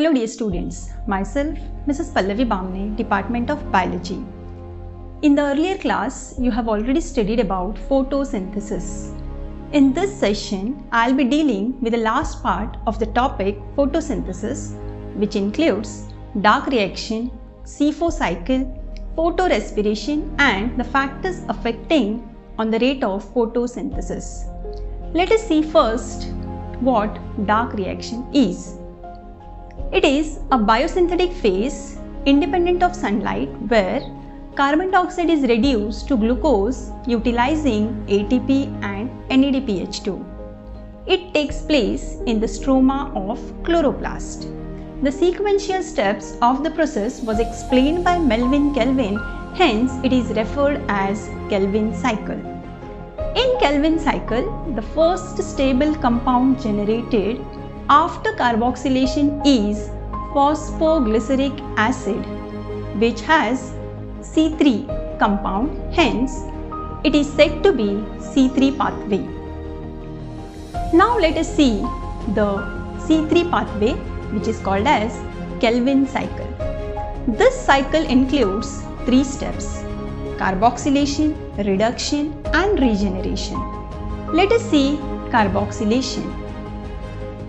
Hello dear students, myself Mrs. Pallavi Bamne, Department of Biology. In the earlier class, you have already studied about photosynthesis. In this session, I'll be dealing with the last part of the topic photosynthesis, which includes dark reaction, C4 cycle, photorespiration and the factors affecting on the rate of photosynthesis. Let us see first what dark reaction is. It is a biosynthetic phase independent of sunlight where carbon dioxide is reduced to glucose utilizing ATP and NADPH2. It takes place in the stroma of chloroplast. The sequential steps of the process was explained by Melvin Kelvin, hence it is referred as Kelvin cycle. In Kelvin cycle, the first stable compound generated after carboxylation is phosphoglyceric acid, which has C3 compound, hence it is said to be C3 pathway. Now let us see the C3 pathway, which is called as Kelvin cycle. This cycle includes 3 steps: carboxylation, reduction and regeneration. Let us see carboxylation.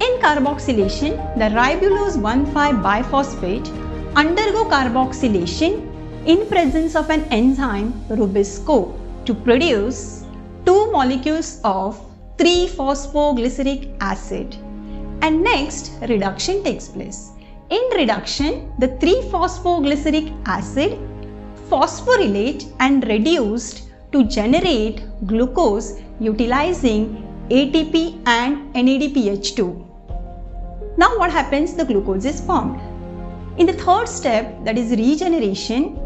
In carboxylation, the ribulose 1,5-biphosphate undergo carboxylation in presence of an enzyme Rubisco to produce 2 molecules of 3-phosphoglyceric acid. And next, reduction takes place. In reduction, the 3-phosphoglyceric acid phosphorylate and reduced to generate glucose utilizing ATP and NADPH2. Now what happens? The glucose is formed. In the third step, that is regeneration,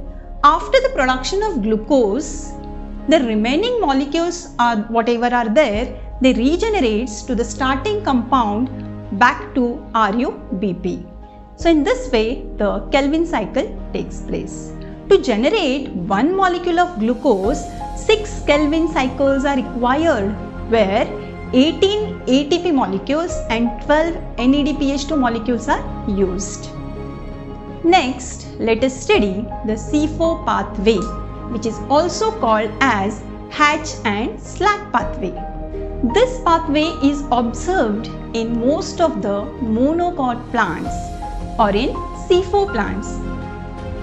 after the production of glucose, the remaining molecules are whatever are there, they regenerates to the starting compound back to RuBP. So in this way, the Kelvin cycle takes place. To generate 1 molecule of glucose, 6 Kelvin cycles are required, where 18 ATP molecules and 12 NADPH2 molecules are used. Next, let us study the C4 pathway, which is also called as Hatch and Slack pathway. This pathway is observed in most of the monocot plants or in C4 plants,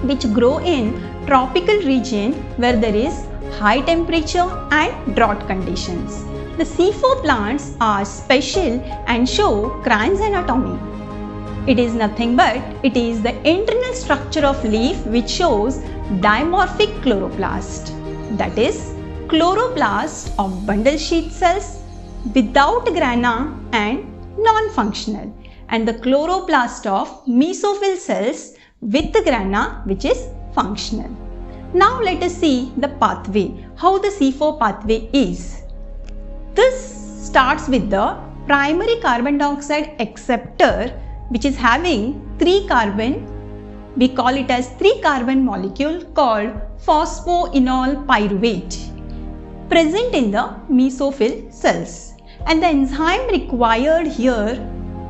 which grow in tropical region where there is high temperature and drought conditions. The C4 plants are special and show Cran's anatomy. It is nothing but it is the internal structure of leaf which shows dimorphic chloroplast, that is chloroplast of bundle sheath cells without grana and non-functional, and the chloroplast of mesophyll cells with the grana which is functional. Now let us see the pathway, how the C4 pathway is. This starts with the primary carbon dioxide acceptor, which is having 3 carbon, we call it as 3 carbon molecule called phosphoenol pyruvate, present in the mesophyll cells. And the enzyme required here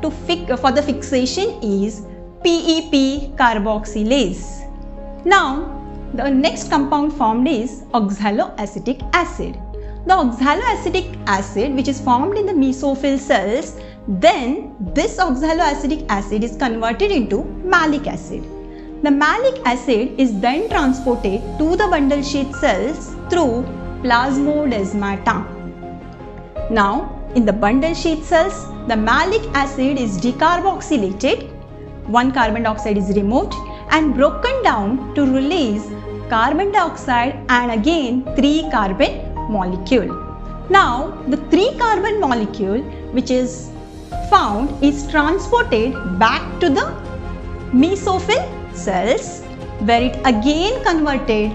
to for the fixation is PEP carboxylase. Now the next compound formed is oxaloacetic acid. The oxaloacetic acid, which is formed in the mesophyll cells, then this oxaloacetic acid is converted into malic acid. The malic acid is then transported to the bundle sheath cells through plasmodesmata. Now, in the bundle sheath cells, the malic acid is decarboxylated, 1 carbon dioxide is removed and broken down to release carbon dioxide and again 3 carbon molecule. Now the 3 carbon molecule which is found is transported back to the mesophyll cells, where it again converted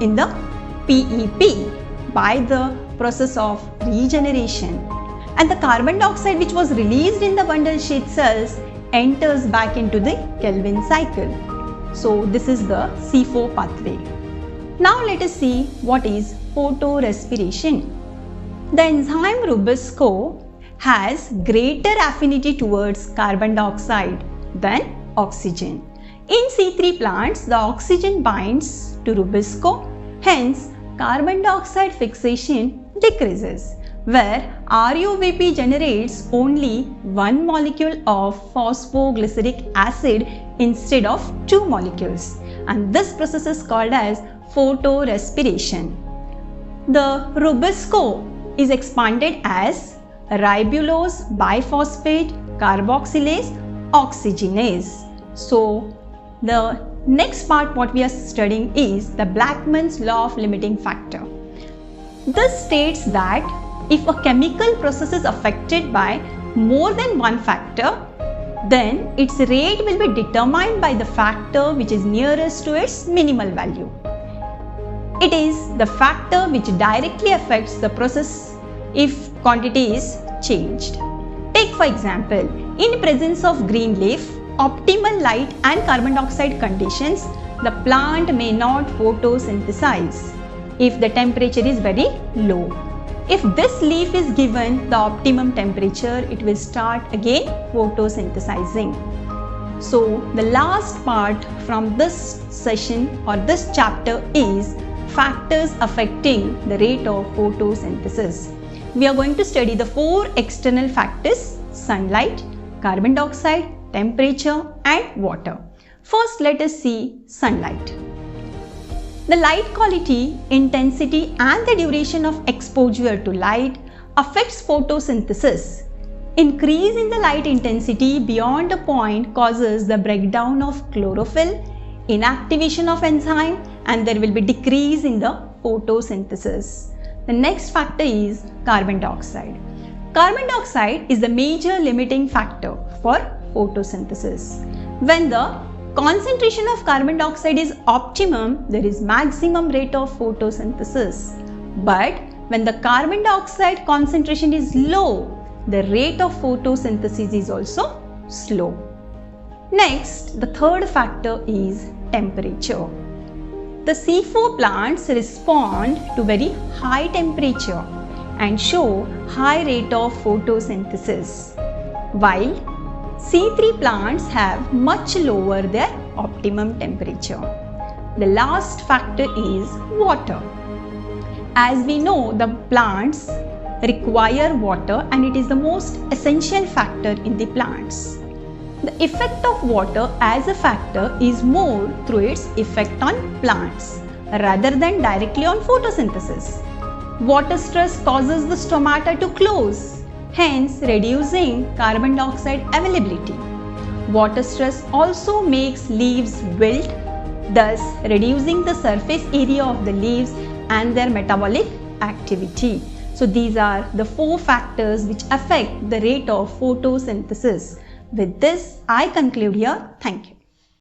in the PEP by the process of regeneration, and the carbon dioxide which was released in the bundle sheath cells enters back into the Kelvin cycle. So this is the C4 pathway. Now let us see what is photorespiration. The enzyme Rubisco has greater affinity towards carbon dioxide than oxygen. In C3 plants, the oxygen binds to rubisco, hence carbon dioxide fixation decreases, where RUVP generates only one molecule of phosphoglyceric acid instead of two molecules, and this process is called as photorespiration. The rubisco is expanded as ribulose biphosphate carboxylase oxygenase. So the next part what we are studying is the Blackman's law of limiting factor. This states that if a chemical process is affected by more than one factor, then its rate will be determined by the factor which is nearest to its minimal value. It is the factor which directly affects the process if quantity is changed. Take for example, in presence of green leaf, optimal light and carbon dioxide conditions, the plant may not photosynthesize if the temperature is very low. If this leaf is given the optimum temperature, it will start again photosynthesizing. So the last part from this session or this chapter is factors affecting the rate of photosynthesis. We are going to study the four external factors: sunlight, carbon dioxide, temperature and water. First, let us see sunlight. The light quality, intensity and the duration of exposure to light affects photosynthesis. Increase in the light intensity beyond a point causes the breakdown of chlorophyll, inactivation of enzyme, and there will be decrease in the photosynthesis. The next factor is carbon dioxide. Carbon dioxide is the major limiting factor for photosynthesis. When the concentration of carbon dioxide is optimum, there is maximum rate of photosynthesis. But when the carbon dioxide concentration is low, the rate of photosynthesis is also slow. Next, the third factor is temperature. The C4 plants respond to very high temperature and show high rate of photosynthesis, while C3 plants have much lower their optimum temperature. The last factor is water. As we know, the plants require water and it is the most essential factor in the plants. The effect of water as a factor is more through its effect on plants rather than directly on photosynthesis. Water stress causes the stomata to close, hence reducing carbon dioxide availability. Water stress also makes leaves wilt, thus reducing the surface area of the leaves and their metabolic activity. So these are the four factors which affect the rate of photosynthesis. With this, I conclude here. Thank you.